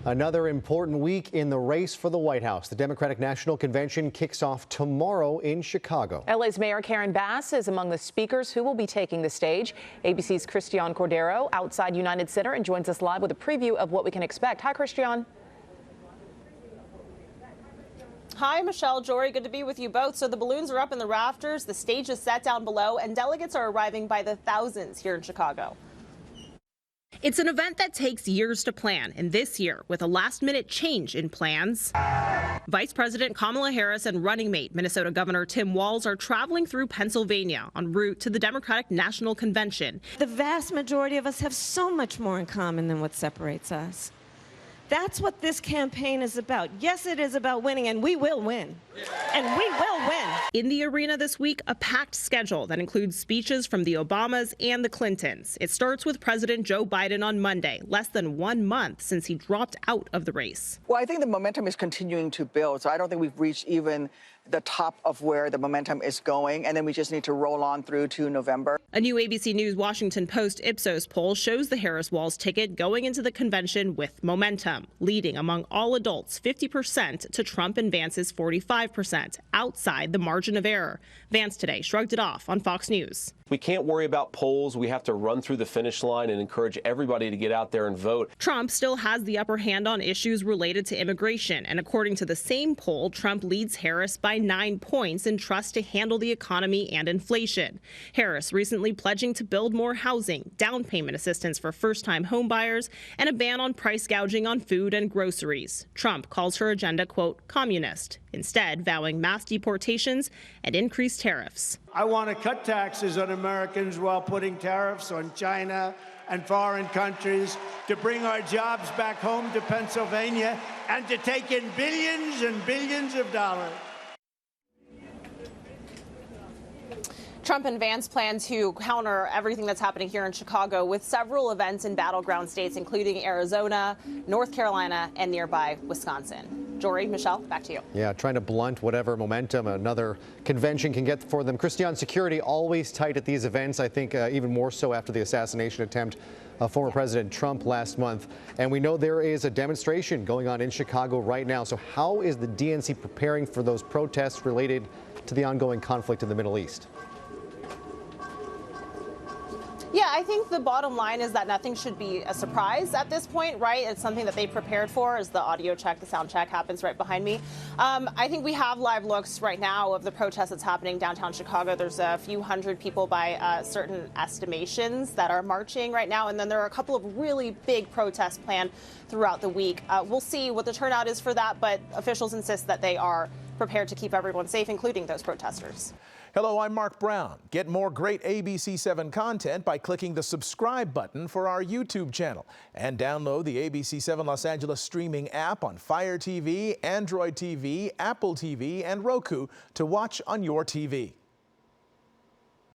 Another important week in the race for the White House. The Democratic National Convention kicks off tomorrow in Chicago. LA's Mayor Karen Bass is among the speakers who will be taking the stage. ABC's Christian Cordero outside United Center and joins us live with a preview of what we can expect. Hi, Christian. Hi, Michelle, Jory, good to be with you both. So the balloons are up in the rafters, the stage is set down below, and delegates are arriving by the thousands here in Chicago. It's an event that takes years to plan, and this year, with a last-minute change in plans, Vice President Kamala Harris and running mate Minnesota Governor Tim Walz are traveling through Pennsylvania en route to the Democratic National Convention. The vast majority of us have so much more in common than what separates us. That's what this campaign is about. Yes, it is about winning, and we will win. And we will win. In the arena this week, a packed schedule that includes speeches from the Obamas and the Clintons. It starts with President Joe Biden on Monday, less than 1 month since he dropped out of the race. Well, I think the momentum is continuing to build, so I don't think we've reached even the top of where the momentum is going, and then we just need to roll on through to November. A new ABC News Washington Post Ipsos poll shows the Harris-Walz ticket going into the convention with momentum, leading among all adults 50% to Trump and Vance's 45%, outside the margin of error. Vance today shrugged it off on Fox News. We can't worry about polls. We have to run through the finish line and encourage everybody to get out there and vote. Trump still has the upper hand on issues related to immigration. And according to the same poll, Trump leads Harris by 9 points in trust to handle the economy and inflation. Harris recently pledging to build more housing, down payment assistance for first-time homebuyers, and a ban on price gouging on food and groceries. Trump calls her agenda, quote, communist, instead vowing mass deportations and increased tariffs. I want to cut taxes on Americans while putting tariffs on China and foreign countries, to bring our jobs back home to Pennsylvania, and to take in billions and billions of dollars. Trump and Vance plan to counter everything that's happening here in Chicago with several events in battleground states, including Arizona, North Carolina, and nearby Wisconsin. Jory, Michelle, back to you. Yeah, trying to blunt whatever momentum another convention can get for them. Christian, security always tight at these events, I think even more so after the assassination attempt of former President Trump last month. And we know there is a demonstration going on in Chicago right now. So how is the DNC preparing for those protests related to the ongoing conflict in the Middle East? Yeah, I think the bottom line is that nothing should be a surprise at this point, right? It's something that they prepared for as the audio check, the sound check happens right behind me. I think we have live looks right now of the protest that's happening downtown Chicago. There's a few hundred people by certain estimations that are marching right now. And then there are a couple of really big protests planned throughout the week. We'll see what the turnout is for that, but officials insist that they are prepared to keep everyone safe, including those protesters. Hello, I'm Mark Brown. Get more great ABC7 content by clicking the subscribe button for our YouTube channel, and download the ABC7 Los Angeles streaming app on Fire TV, Android TV, Apple TV, and Roku to watch on your TV.